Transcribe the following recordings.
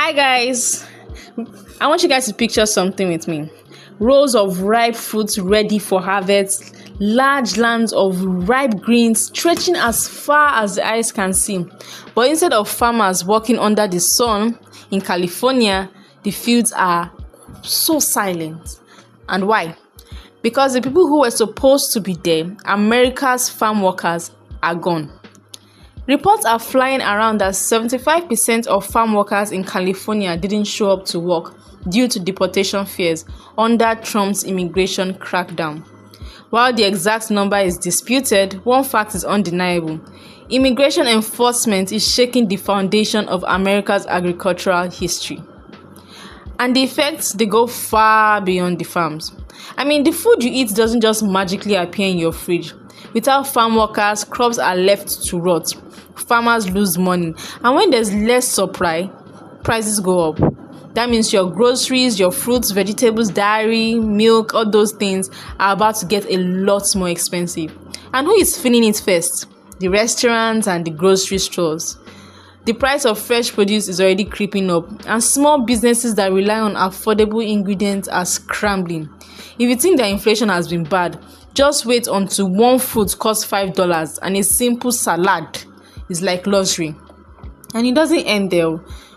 Hi guys, I want you guys to picture something with me. Rows of ripe fruits ready for harvest, large lands of ripe greens stretching as far as the eyes can see. But instead of farmers working under the sun in California, the fields are so silent. And why? Because the people who were supposed to be there, America's farm workers, are gone. Reports are flying around that 75% of farm workers in California didn't show up to work due to deportation fears under Trump's immigration crackdown. While the exact number is disputed, one fact is undeniable. Immigration enforcement is shaking the foundation of America's agricultural history. And the effects, they go far beyond the farms. The food you eat doesn't just magically appear in your fridge. Without farm workers, crops are left to rot. Farmers lose money. And when there's less supply, prices go up. That means your groceries, your fruits, vegetables, dairy, milk, all those things are about to get a lot more expensive. And who is feeling it first? The restaurants and the grocery stores. The price of fresh produce is already creeping up, and small businesses that rely on affordable ingredients are scrambling. If you think that inflation has been bad, just wait until one fruit costs $5 and a simple salad is like luxury. And it doesn't end there.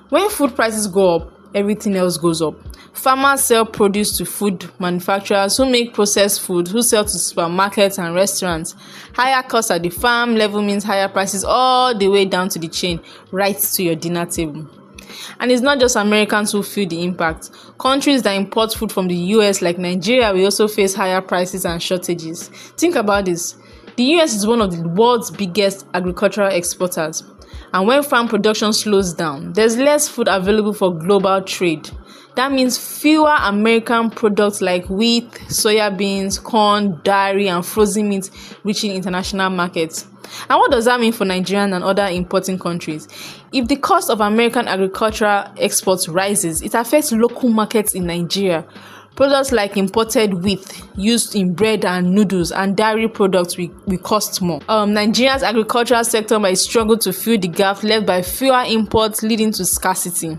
When food prices go up, everything else goes up. Farmers sell produce to food manufacturers who make processed food, who sell to supermarkets and restaurants. Higher costs at the farm level means higher prices all the way down to the chain, right to your dinner table. And it's not just Americans who feel the impact. Countries that import food from the US like Nigeria will also face higher prices and shortages. Think about this. The US is one of the world's biggest agricultural exporters. And when farm production slows down, there's less food available for global trade. That means fewer American products like wheat, soya beans, corn, dairy, and frozen meat reaching international markets. And what does that mean for Nigeria and other importing countries? If the cost of American agricultural exports rises, it affects local markets in Nigeria. Products like imported wheat used in bread and noodles and dairy products will cost more. Nigeria's agricultural sector might struggle to fill the gap left by fewer imports, leading to scarcity.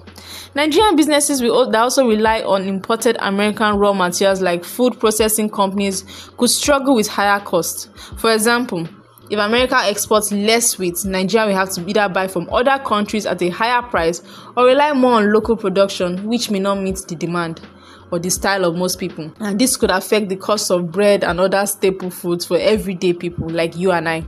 Nigerian businesses that also rely on imported American raw materials like food processing companies could struggle with higher costs. For example, if America exports less wheat, Nigeria will have to either buy from other countries at a higher price or rely more on local production, which may not meet the demand or the style of most people. And this could affect the cost of bread and other staple foods for everyday people like you and I.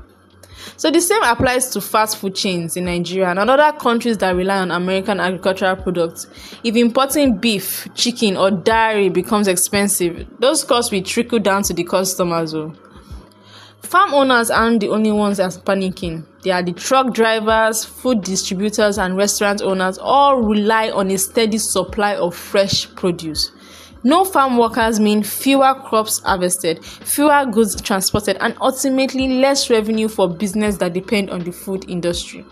So the same applies to fast food chains in Nigeria and other countries that rely on American agricultural products. If importing beef, chicken, or dairy becomes expensive, those costs will trickle down to the customers. Farm owners aren't the only ones that are panicking. They are the truck drivers, food distributors, and restaurant owners all rely on a steady supply of fresh produce. No farm workers mean fewer crops harvested, fewer goods transported, and ultimately less revenue for business that depend on the food industry.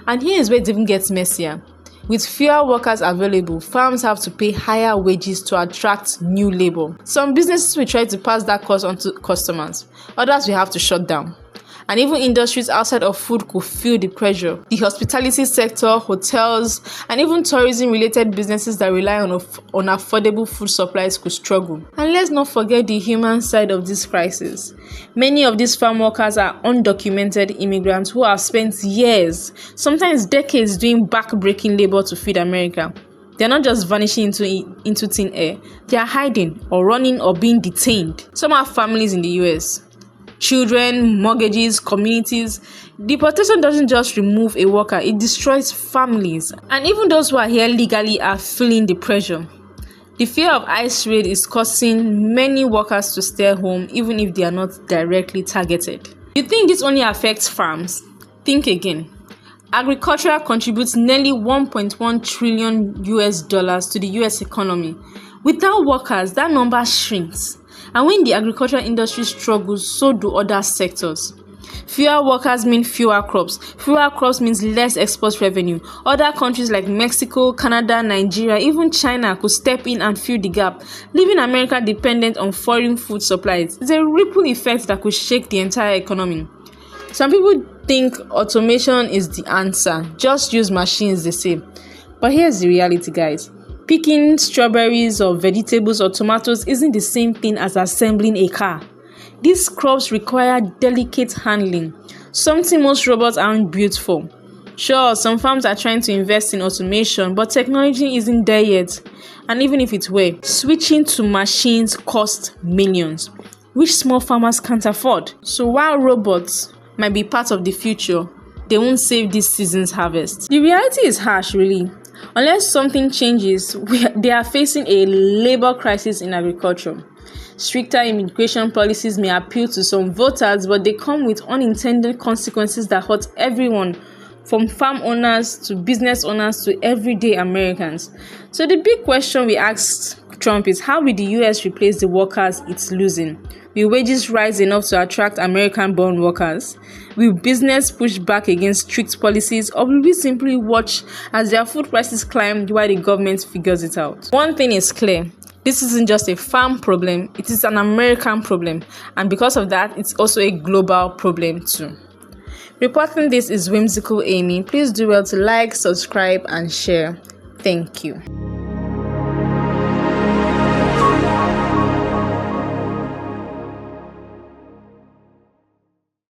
And here is where it even gets messier. With fewer workers available, farms have to pay higher wages to attract new labor. Some businesses will try to pass that cost on to customers. Others will have to shut down. And even industries outside of food could feel the pressure. The hospitality sector, hotels, and even tourism-related businesses that rely on affordable food supplies could struggle. And let's not forget the human side of this crisis. Many of these farm workers are undocumented immigrants who have spent years, sometimes decades, doing back-breaking labor to feed America. They're not just vanishing into thin air. They are hiding or running or being detained. Some have families in the US. Children, mortgages, communities. Deportation doesn't just remove a worker, it destroys families. And even those who are here legally are feeling the pressure. The fear of ICE raid is causing many workers to stay home even if they are not directly targeted. You think this only affects farms? Think again. Agriculture contributes nearly $1.1 trillion to the US economy. Without workers, that number shrinks. And when the agricultural industry struggles, so do other sectors. Fewer workers mean fewer crops. Fewer crops means less export revenue. Other countries like Mexico, Canada, Nigeria, even China could step in and fill the gap, leaving America dependent on foreign food supplies. It's a ripple effect that could shake the entire economy. Some people think automation is the answer. Just use machines, they say. But here's the reality, guys. Picking strawberries or vegetables or tomatoes isn't the same thing as assembling a car. These crops require delicate handling, something most robots aren't built for. Sure, some farms are trying to invest in automation, but technology isn't there yet. And even if it were, switching to machines costs millions, which small farmers can't afford. So while robots might be part of the future, they won't save this season's harvest. The reality is harsh, really. Unless something changes, they are facing a labor crisis in agriculture. Stricter immigration policies may appeal to some voters, but they come with unintended consequences that hurt everyone, from farm owners to business owners to everyday Americans. So the big question we asked Trump is, how will the US replace the workers it's losing? Will wages rise enough to attract American-born workers? Will business push back against strict policies, or will we simply watch as their food prices climb while the government figures it out? One thing is clear. This isn't just a farm problem, it is an American problem, and because of that, it's also a global problem too. Reporting this is Whimsical Amy. Please do well to like, subscribe, and share. Thank you.